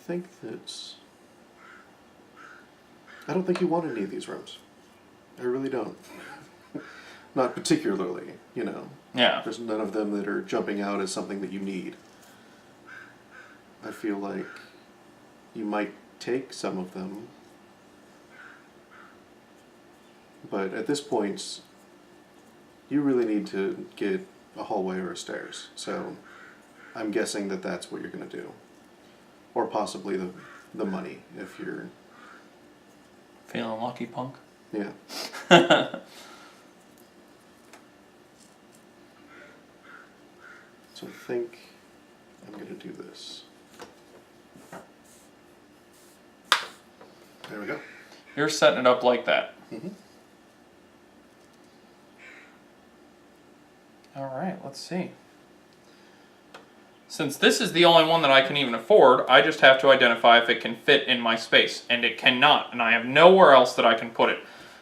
think you want any of these rooms. I really don't. Not particularly, you know. Yeah. There's none of them that are jumping out as something that you need. I feel like you might take some of them, but at this point, you really need to get a hallway or a stairs. So I'm guessing that that's what you're going to do. Or possibly the money, if you're... Feeling lucky, punk? Yeah. So I think I'm going to do this. There we go. You're setting it up like that. Mm-hmm. All right, let's see. Since this is the only one that I can even afford, I just have to identify if it can fit in my space. And it cannot, and I have nowhere else that I can put it.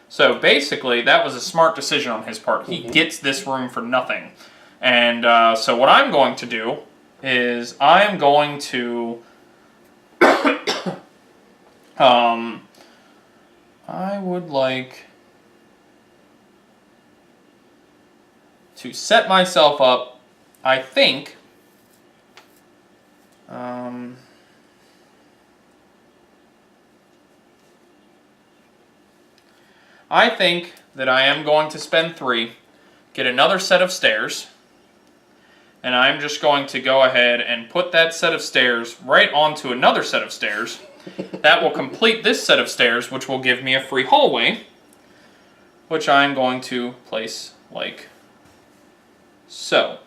So basically, that was a smart decision on his part. He gets this room for nothing. And so what I'm going to do is I am going to... I would like to set myself up, I think... I think that I am going to spend 3, get another set of stairs, and I'm just going to go ahead and put that set of stairs right onto another set of stairs. That will complete this set of stairs, which will give me a free hallway, which I'm going to place like so.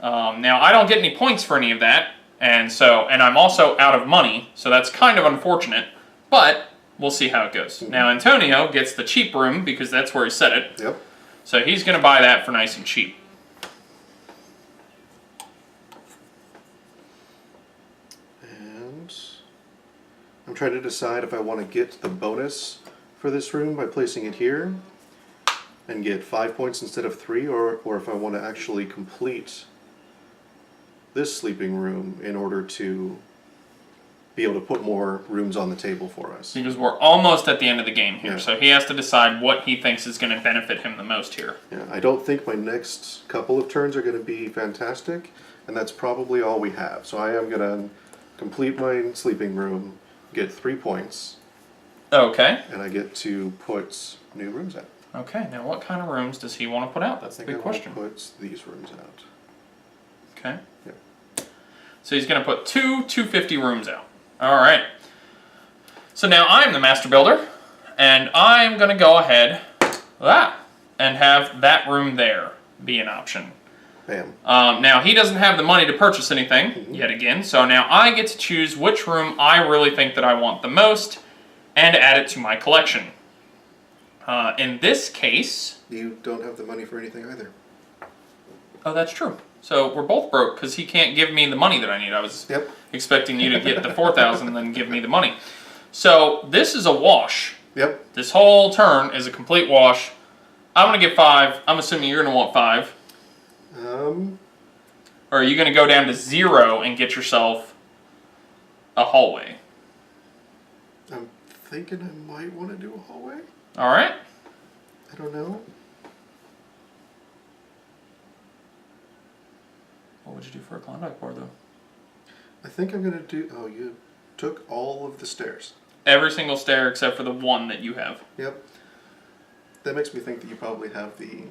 Now, I don't get any points for any of that, and I'm also out of money, so that's kind of unfortunate, but we'll see how it goes. Now, Antonio gets the cheap room because that's where he set it. Yep. So he's going to buy that for nice and cheap. And I'm trying to decide if I want to get the bonus for this room by placing it here and get 5 points instead of 3, or if I want to actually complete this sleeping room in order to be able to put more rooms on the table for us. Because we're almost at the end of the game here, Yeah. so he has to decide what he thinks is going to benefit him the most here. Yeah, I don't think my next couple of turns are going to be fantastic, and that's probably all we have. So I am going to complete my sleeping room, get 3 points, Okay. and I get to put new rooms out. Okay, now what kind of rooms does he want to put out? That's the big question. I put these rooms out. Okay. Yeah. So he's going to put 250 rooms out. All right. So now I'm the master builder, and I'm going to go ahead and have that room there be an option. Bam. Now, he doesn't have the money to purchase anything, yet again, so now I get to choose which room I really think that I want the most and add it to my collection. In this case... You don't have the money for anything either. Oh, that's true. So we're both broke because he can't give me the money that I need. I was expecting you to get the 4,000 and then give me the money. So this is a wash. Yep. This whole turn is a complete wash. I'm going to get 5. I'm assuming you're going to want 5. Or are you going to go down to 0 and get yourself a hallway? I'm thinking I might want to do a hallway. All right. I don't know. What would you do for a Klondike bar, though? I think I'm going to do... Oh, you took all of the stairs. Every single stair except for the one that you have. Yep. That makes me think that you probably have the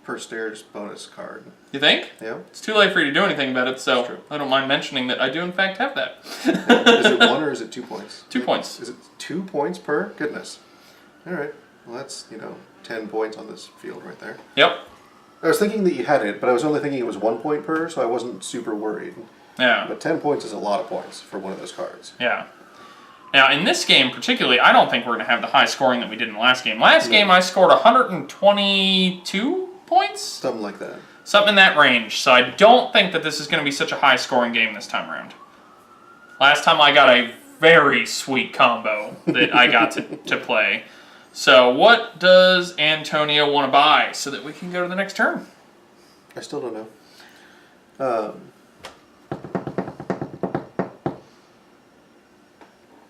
per stairs bonus card. You think? Yeah. It's too late for you to do anything about it, so I don't mind mentioning that I do in fact have that. Is it 1 or is it 2 points? 2 points. Is it 2 points per? Goodness. All right. Well, that's, 10 points on this field right there. Yep. I was thinking that you had it, but I was only thinking it was 1 point per, so I wasn't super worried. Yeah. But 10 points is a lot of points for one of those cards. Yeah. Now, in this game particularly, I don't think we're going to have the high scoring that we did in the last game. Last game, I scored 122 points? Something like that. Something in that range. So I don't think that this is going to be such a high scoring game this time around. Last time I got a very sweet combo that I got to play. So what does Antonio want to buy so that we can go to the next turn? I still don't know.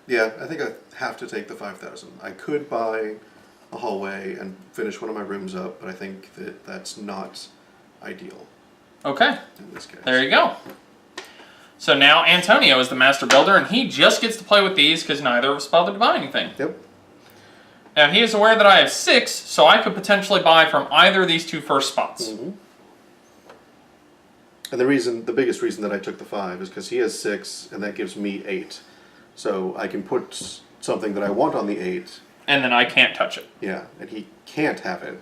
Yeah, I think I have to take the 5,000. I could buy a hallway and finish one of my rooms up, but I think that that's not ideal Okay, in this case. there you go. So now Antonio is the master builder, and he just gets to play with these because neither of us bothered to buy anything. Yep. Now he is aware that I have 6, so I could potentially buy from either of these 2 first spots. Mm-hmm. And the biggest reason that I took the 5 is because he has 6, and that gives me 8. So I can put something that I want on the 8. And then I can't touch it. Yeah, and he can't have it.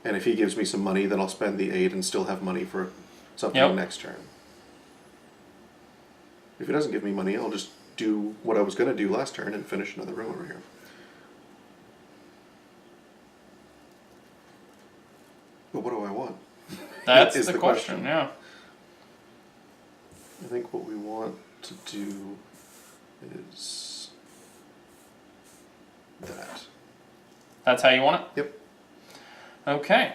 And if he gives me some money, then I'll spend the 8 and still have money for something next turn. If he doesn't give me money, I'll just do what I was going to do last turn and finish another room over here. But what do I want? That's is the question, yeah. I think what we want to do is that. That's how you want it? Yep. Okay.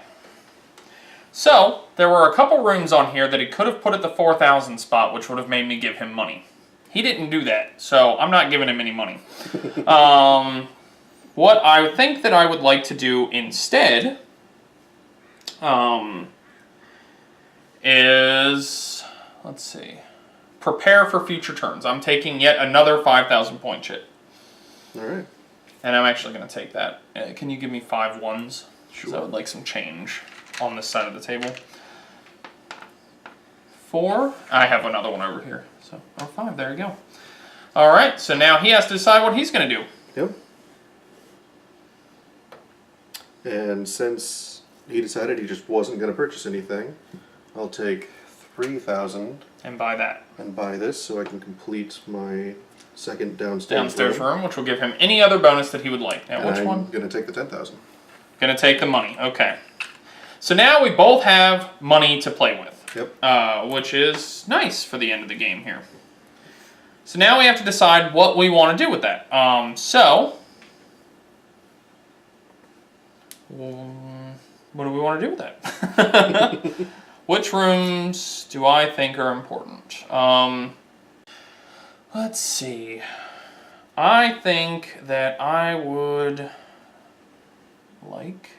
So, there were a couple rooms on here that he could have put at the 4,000 spot, which would have made me give him money. He didn't do that, so I'm not giving him any money. What I think that I would like to do instead is, let's see, prepare for future turns. I'm taking yet another 5,000 point chit. All right. And I'm actually going to take that. Can you give me 5 ones? Sure. So I would like some change on this side of the table. 4. I have another one over here. So, 5. There you go. All right. So now he has to decide what he's going to do. Yep. And since he decided he just wasn't going to purchase anything, I'll take 3,000 and buy that. And buy this so I can complete my second downstairs room, which will give him any other bonus that he would like. Now, which one? I'm going to take the 10,000. Going to take the money. Okay. So now we both have money to play with. Yep. Which is nice for the end of the game here. So now we have to decide what we want to do with that. What do we want to do with that? Which rooms do I think are important? Let's see. I think that I would like...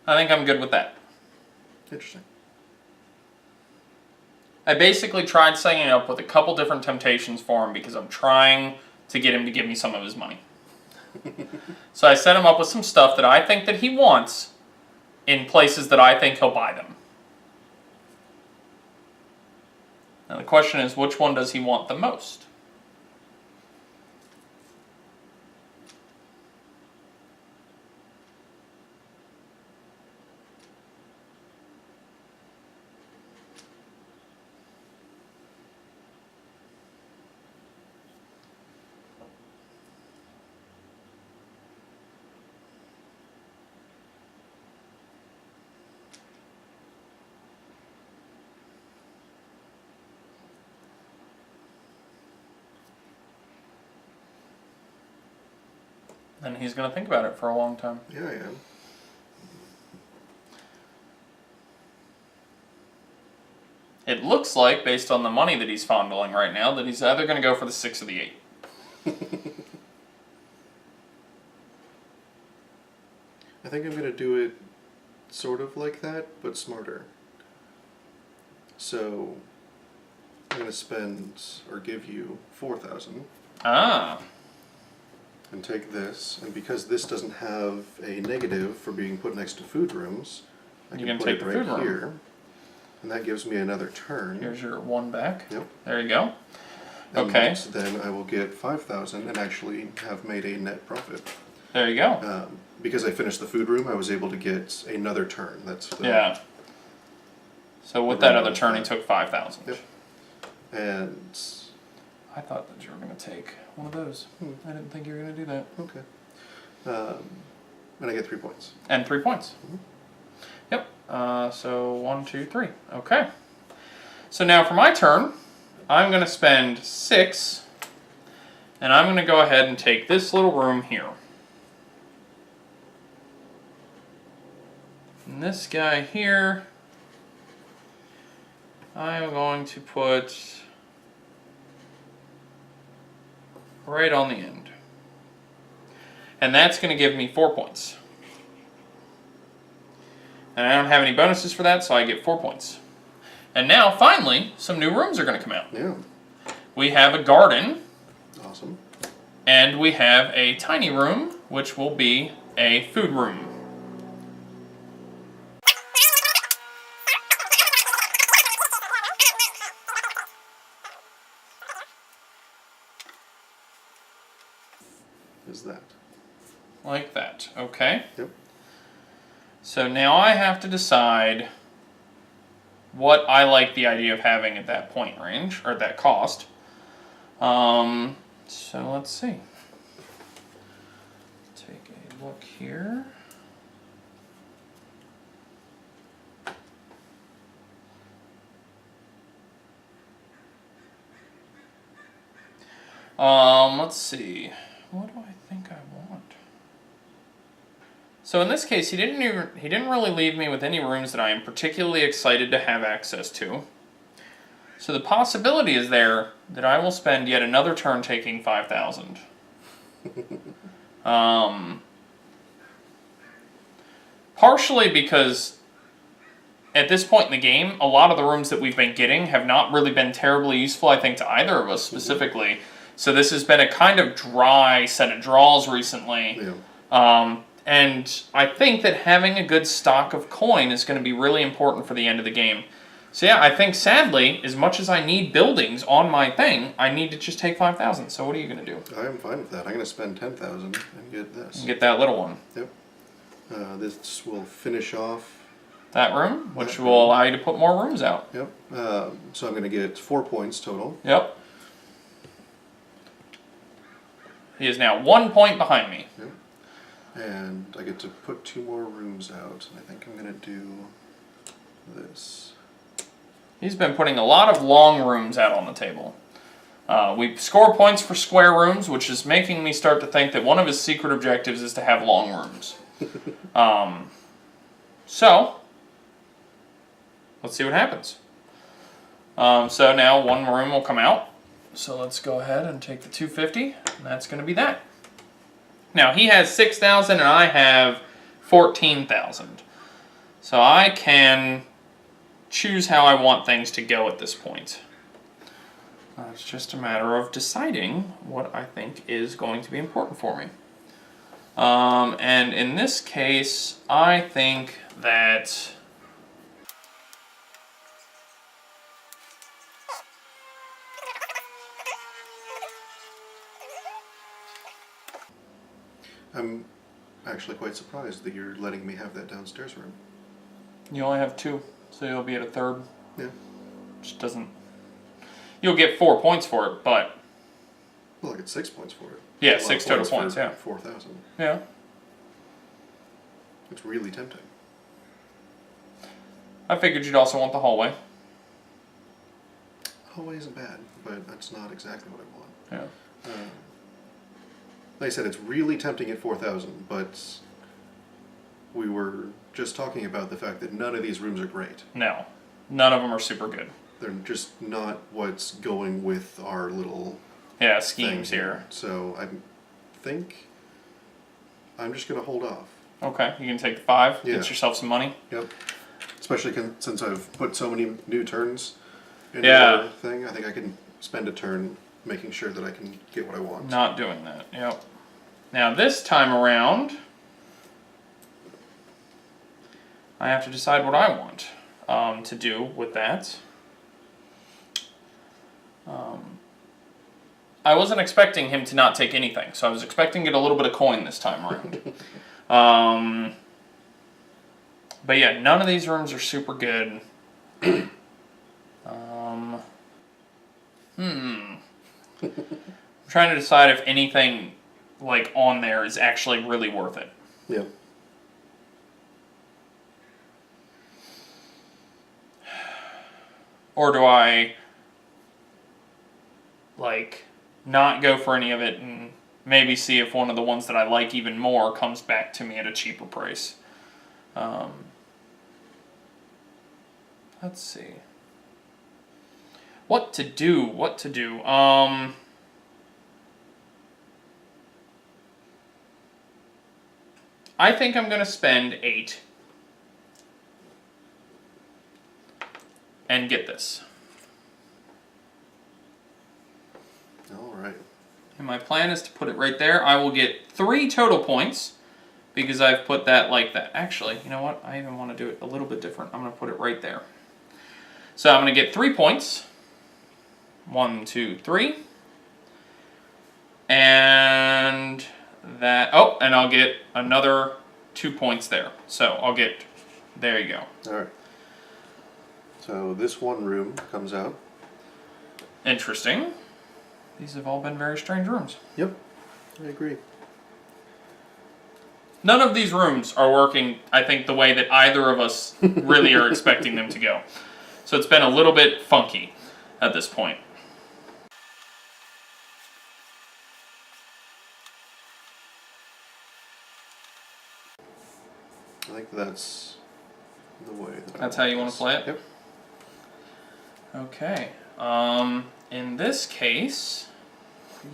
I think I'm good with that. Interesting. I basically tried setting it up with a couple different temptations for him because I'm trying to get him to give me some of his money. So I set him up with some stuff that I think that he wants in places that I think he'll buy them. Now the question is, which one does he want the most? And he's going to think about it for a long time. Yeah, I am. It looks like, based on the money that he's fondling right now, that he's either going to go for the 6 or the 8. I think I'm going to do it sort of like that, but smarter. So I'm going to spend or give you 4,000. Ah. And take this, and because this doesn't have a negative for being put next to food rooms, I can put it right here, and that gives me another turn. Here's your 1 back. Yep. There you go. And okay. Then I will get 5,000 and actually have made a net profit. There you go. Because I finished the food room, I was able to get another turn. That's the, yeah. So with that other turn, he took 5,000. Yep. And I thought that you were going to take one of those. I didn't think you were going to do that. Okay. And I get 3 points. And 3 points. Mm-hmm. Yep. So 1, 2, 3. Okay. So now for my turn, I'm going to spend 6, and I'm going to go ahead and take this little room here. And this guy here I'm going to put right on the end. And that's going to give me 4 points. And I don't have any bonuses for that, so I get 4 points. And now, finally, some new rooms are going to come out. Yeah. We have a garden. Awesome. And we have a tiny room, which will be a food room. Is that? Like that, okay? Yep. So now I have to decide what I like the idea of having at that point range, or that cost. So let's see. Take a look here. Let's see. What do I think I want? So in this case, he didn't really leave me with any rooms that I am particularly excited to have access to. So the possibility is there that I will spend yet another turn taking 5,000. Partially because at this point in the game, a lot of the rooms that we've been getting have not really been terribly useful, I think, to either of us specifically. So this has been a kind of dry set of draws recently. Yeah. And I think that having a good stock of coin is going to be really important for the end of the game. So yeah, I think sadly, as much as I need buildings on my thing, I need to just take 5,000. So what are you going to do? I am fine with that. I'm going to spend 10,000 and get this. Get that little one. Yep. This will finish off that room, which will allow you to put more rooms out. Yep. So I'm going to get 4 points total. Yep. He is now 1 point behind me. Yep. And I get to put 2 more rooms out. And I think I'm going to do this. He's been putting a lot of long rooms out on the table. We score points for square rooms, which is making me start to think that one of his secret objectives is to have long rooms. So, let's see what happens. So now 1 room will come out. So let's go ahead and take the 250, and that's going to be that. Now he has 6,000 and I have 14,000. So I can choose how I want things to go at this point. It's just a matter of deciding what I think is going to be important for me. And in this case, I think that I'm actually quite surprised that you're letting me have that downstairs room. you only have 2, so you'll be at a third. Yeah. Which doesn't... You'll get 4 points for it, but... Well, I get 6 points for it. Yeah, 6 total points, yeah. 4,000. Yeah. It's really tempting. I figured you'd also want the hallway. Hallway isn't bad, but that's not exactly what I want. Yeah. Like I said, it's really tempting at 4,000, but we were just talking about the fact that none of these rooms are great. No. None of them are super good. They're just not what's going with our little schemes thing here. So I think I'm just going to hold off. Okay, you can take the 5, Yeah. get yourself some money. Yep. Especially since I've put so many new turns into Yeah. the thing, I think I can spend a turn making sure that I can get what I want. Not doing that, yep. Now this time around, I have to decide what I want to do with that. I wasn't expecting him to not take anything, so I was expecting to get a little bit of coin this time around. But yeah, none of these rooms are super good. I'm trying to decide if anything like on there is actually really worth it. Yeah. Or do I like not go for any of it and maybe see if one of the ones that I like even more comes back to me at a cheaper price? Let's see. What to do? What to do? I think I'm gonna spend 8 and get this. All right. And my plan is to put it right there. I will get 3 total points because I've put that like that. Actually, you know what? I even want to do it a little bit different. I'm going to put it right there. So I'm going to get 3 points. 1, 2, 3. And that, oh, and I'll get another 2 points there. So I'll get, there you go. All right. So this one room comes out. Interesting. These have all been very strange rooms. Yep, I agree. None of these rooms are working, I think, the way that either of us really are expecting them to go. So it's been a little bit funky at this point. I think that's the way that That's how you want to play it? Yep. Okay. In this case,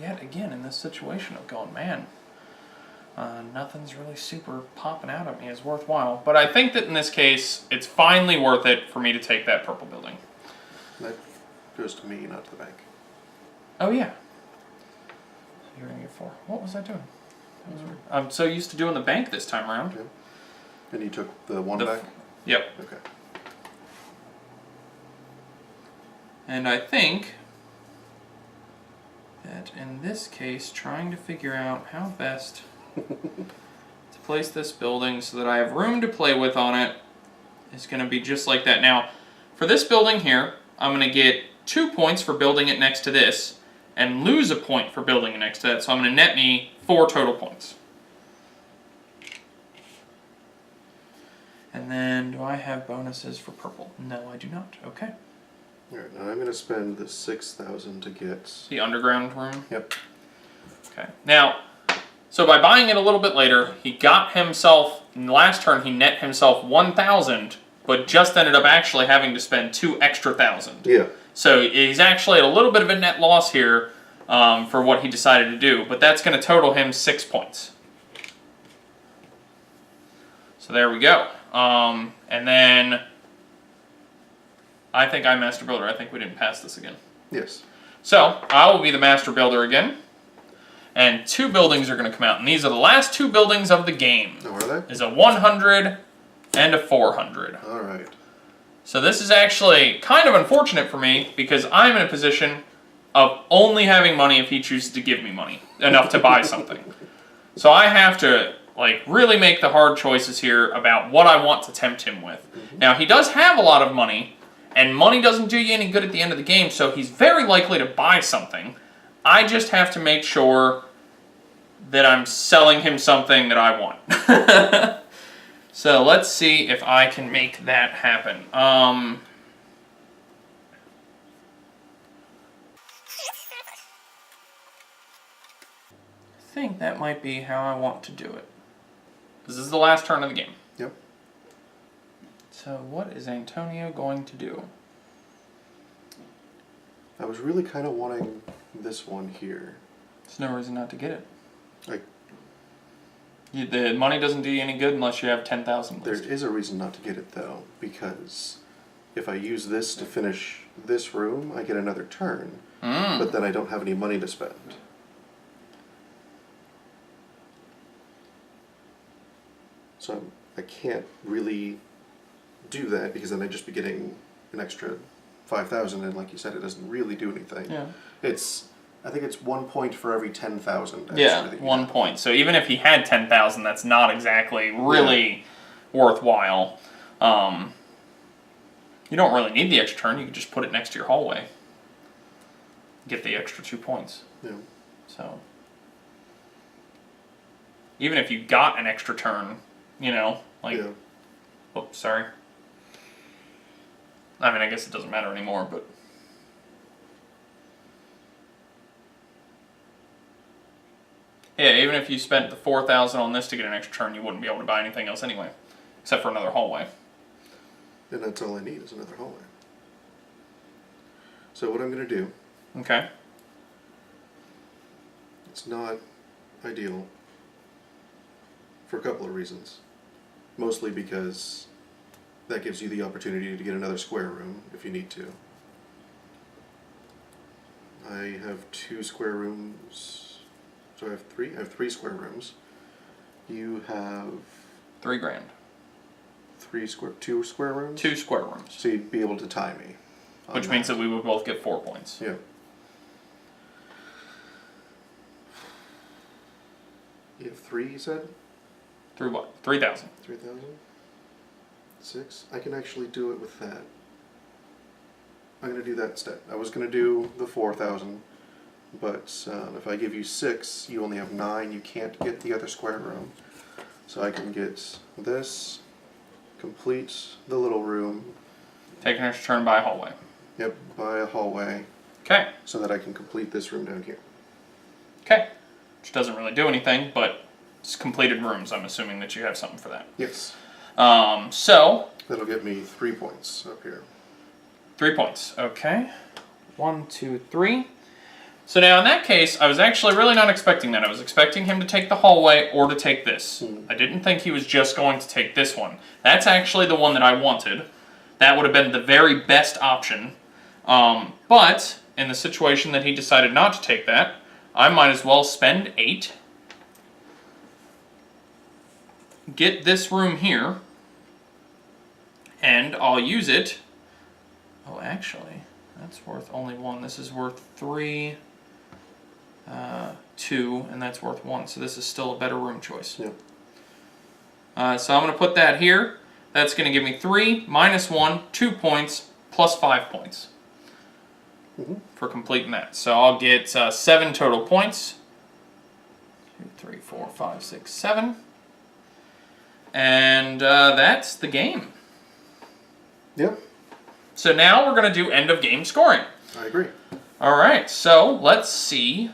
yet again, in this situation of going, man, nothing's really super popping out at me as worthwhile. But I think that in this case, it's finally worth it for me to take that purple building. That goes to me, not to the bank. Oh, yeah. So you're going to get 4. What was I doing? That was weird. I'm so used to doing the bank this time around. Okay. And you took the 1 back? Yep. Okay. And I think that in this case, trying to figure out how best to place this building so that I have room to play with on it is going to be just like that. Now, for this building here, I'm going to get 2 points for building it next to this and lose a point for building it next to that. So I'm going to net me 4 total points. And then, do I have bonuses for purple? No, I do not. Okay. Alright, now I'm going to spend the 6,000 to get... The underground room? Yep. Okay. Now, so by buying it a little bit later, he got himself, in the last turn, he net himself 1,000, but just ended up actually having to spend 2 extra thousand. Yeah. So he's actually at a little bit of a net loss here for what he decided to do, but that's going to total him 6 points. So there we go. And then I think I'm Master Builder. I think we didn't pass this again. Yes. So I will be the Master Builder again. And 2 buildings are going to come out. And these are the last 2 buildings of the game. Oh, are they? Is a 100 and a 400. Alright. So this is actually kind of unfortunate for me because I'm in a position of only having money if he chooses to give me money. Enough to buy something. So I have to really make the hard choices here about what I want to tempt him with. Mm-hmm. Now, he does have a lot of money, and money doesn't do you any good at the end of the game, so he's very likely to buy something. I just have to make sure that I'm selling him something that I want. So let's see if I can make that happen. I think that might be how I want to do it. This is the last turn of the game. Yep. So what is Antonio going to do? I was really kind of wanting this one here. There's no reason not to get it. Like, The money doesn't do you any good unless you have 10,000. there is a reason not to get it though, because if I use this to finish this room, I get another turn, but then I don't have any money to spend. So I can't really do that because then I'd just be getting an extra 5,000, and like you said, it doesn't really do anything. Yeah. I think it's 1 point for every 10,000. Yeah, 1 point. So even if he had 10,000, that's not exactly really worthwhile. You don't really need the extra turn. You can just put it next to your hallway. Get the extra 2 points. Yeah. So even if you got an extra turn, Yeah. Oops, sorry. I mean, I guess it doesn't matter anymore, but. Yeah, even if you spent the 4,000 on this to get an extra turn, you wouldn't be able to buy anything else anyway, except for another hallway. And that's all I need is another hallway. So what I'm going to do, Okay. it's not ideal for a couple of reasons. Mostly because that gives you the opportunity to get another square room if you need to. I have 2 square rooms. So I have 3? I have 3 square rooms. You have $3,000. 2 square rooms? 2 square rooms. So you'd be able to tie me. Which means that we would both get 4 points. Yeah. You have 3, you said? Through what? 3,000. 3,000? 6? I can actually do it with that. I'm going to do that instead. I was going to do the 4,000, but if I give you 6, you only have 9. You can't get the other square room. So I can get this, complete the little room. Take an extra turn by a hallway. Yep, by a hallway. Okay. So that I can complete this room down here. Okay. Which doesn't really do anything, but it's completed rooms. I'm assuming that you have something for that. Yes. So. That'll get me 3 points up here. 3 points. Okay. 1, 2, 3. So now in that case, I was actually really not expecting that. I was expecting him to take the hallway or to take this. I didn't think he was just going to take this one. That's actually the one that I wanted. That would have been the very best option. But in the situation that he decided not to take that, I might as well spend 8. Get this room here. And I'll use it. Oh, actually, that's worth only 1. This is worth 3, 2, and that's worth 1. So this is still a better room choice. Yep. So I'm going to put that here. That's going to give me 3 minus 1, 2 points, plus 5 points for completing that. So I'll get 7 total points. 2, 3, 4, 5, 6, 7. And that's the game. Yep. So now we're going to do end of game scoring. I agree. All right, so let's see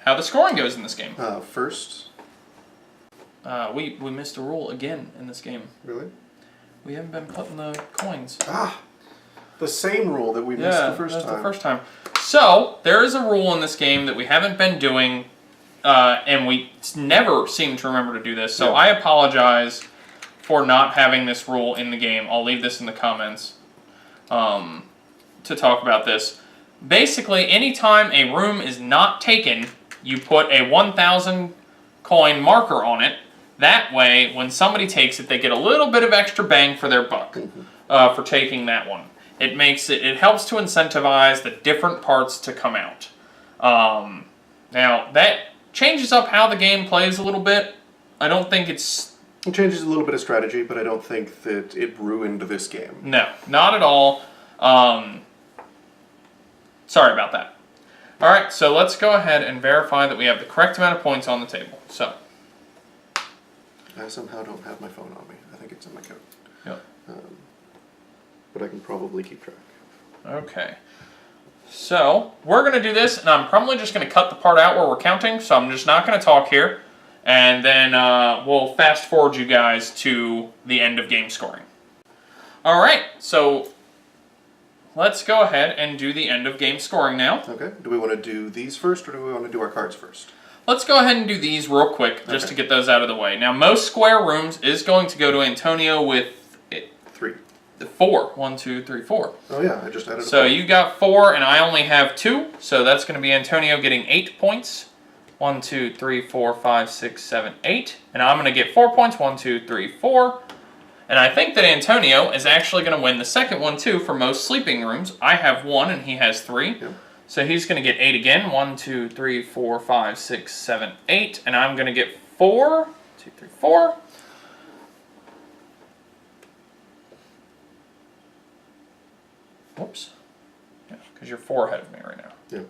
how the scoring goes in this game. First. We missed a rule again in this game. Really? We haven't been putting the coins. Ah! The same rule that we missed the first time. The first time. So, there is a rule in this game that we haven't been doing, and we never seem to remember to do this, so I apologize for not having this rule in the game. I'll leave this in the comments to talk about this. Basically, anytime a room is not taken, you put a 1,000 coin marker on it. That way, when somebody takes it, they get a little bit of extra bang for their buck for taking that one. It helps to incentivize the different parts to come out. Now, that changes up how the game plays a little bit. I don't think it's... It changes a little bit of strategy, but I don't think that it ruined this game. No, not at all. Sorry about that. Alright, so let's go ahead and verify that we have the correct amount of points on the table. So, I somehow don't have my phone on me. I think it's in my coat. yep. But I can probably keep track. Okay. So, we're going to do this, and I'm probably just going to cut the part out where we're counting, so I'm just not going to talk here. And then we'll fast forward you guys to the end of game scoring. Alright, so let's go ahead and do the end of game scoring now. Okay. Do we want to do these first, or do we want to do our cards first? Let's go ahead and do these real quick, just to get those out of the way. Now, most square rooms is going to go to Antonio with 3. 4. 1, 2, 3, 4. Oh yeah, I just added a So 4. you got 4, and I only have 2. So that's going to be Antonio getting 8 points. 1, 2, 3, 4, 5, 6, 7, 8. And I'm going to get 4 points. 1, 2, 3, 4. And I think that Antonio is actually going to win the second one, too, for most sleeping rooms. I have 1, and he has 3. Yep. So he's going to get 8 again. 1, 2, 3, 4, 5, 6, 7, 8. And I'm going to get 4. 2, 3, 4. Whoops. Yeah, because you're 4 ahead of me right now. Yeah.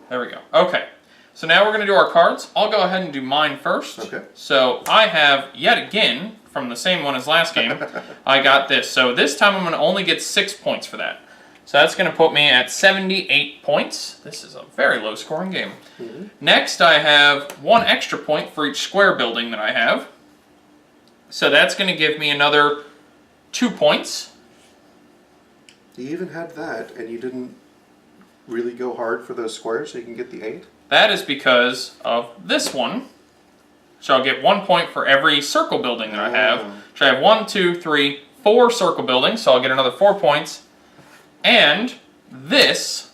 There we go. Okay. So now we're going to do our cards. I'll go ahead and do mine first. Okay. So I have, yet again, from the same one as last game, I got this. So this time I'm going to only get 6 points for that. So that's going to put me at 78 points. This is a very low scoring game. Next I have 1 extra point for each square building that I have. So that's going to give me another 2 points. You even had that, and you didn't really go hard for those squares so you can get the 8? That is because of this one. So I'll get 1 point for every circle building that I have. So I have 1, 2, 3, 4 circle buildings, so I'll get another 4 points. And this,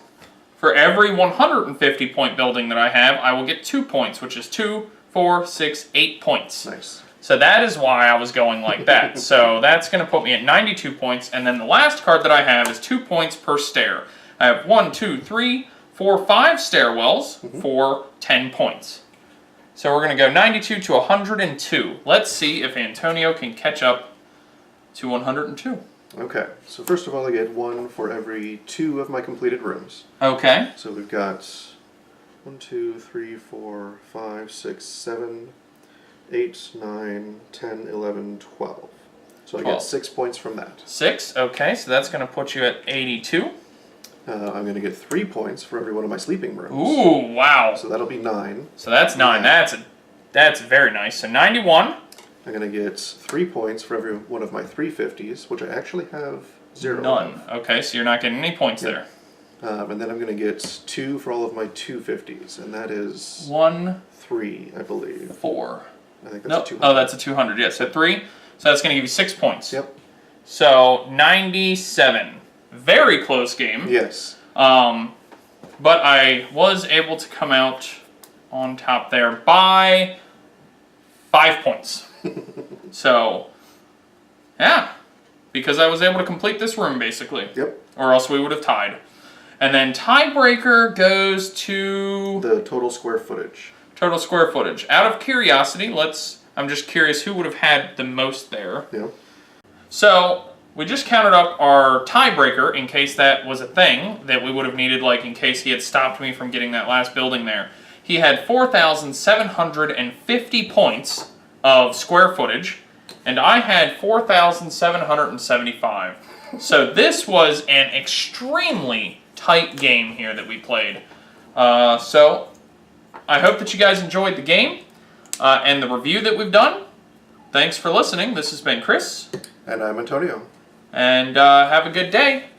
for every 150 point building that I have, I will get 2 points, which is 2, 4, 6, 8 points. Nice. So that is why I was going like that. So that's going to put me at 92 points. And then the last card that I have is 2 points per stair. I have 1, 2, 3, 4, 5 stairwells for 10 points. So we're going to go 92 to 102. Let's see if Antonio can catch up to 102. Okay, so first of all, I get 1 for every 2 of my completed rooms. Okay. So we've got 1, 2, 3, 4, 5, 6, 7, 8, 9, 10, 11, 12. So I get 6 points from that. 6, okay, so that's going to put you at 82. I'm going to get 3 points for every one of my sleeping rooms. Ooh, wow. So that'll be 9. So that's 9. That's very nice. So 91. I'm going to get 3 points for every one of my 350s, which I actually have 0 None. of. Okay, so you're not getting any points there. And then I'm going to get 2 for all of my 250s, and that is 1, 3, I believe. 4. I think that's No, a 200. oh, that's a 200. Yeah, so 3. So that's going to give you 6 points. Yep. So 97. Very close game. Yes. But I was able to come out on top there by 5 points. So, yeah, because I was able to complete this room basically. Yep. Or else we would have tied. And then tiebreaker goes to The total square footage. total square footage. Out of curiosity, I'm just curious who would have had the most there. Yeah. So, we just counted up our tiebreaker in case that was a thing that we would have needed, like in case he had stopped me from getting that last building there. He had 4,750 points of square footage, and I had 4,775. So this was an extremely tight game here that we played. So I hope that you guys enjoyed the game and the review that we've done. Thanks for listening. This has been Chris. And I'm Antonio. And have a good day.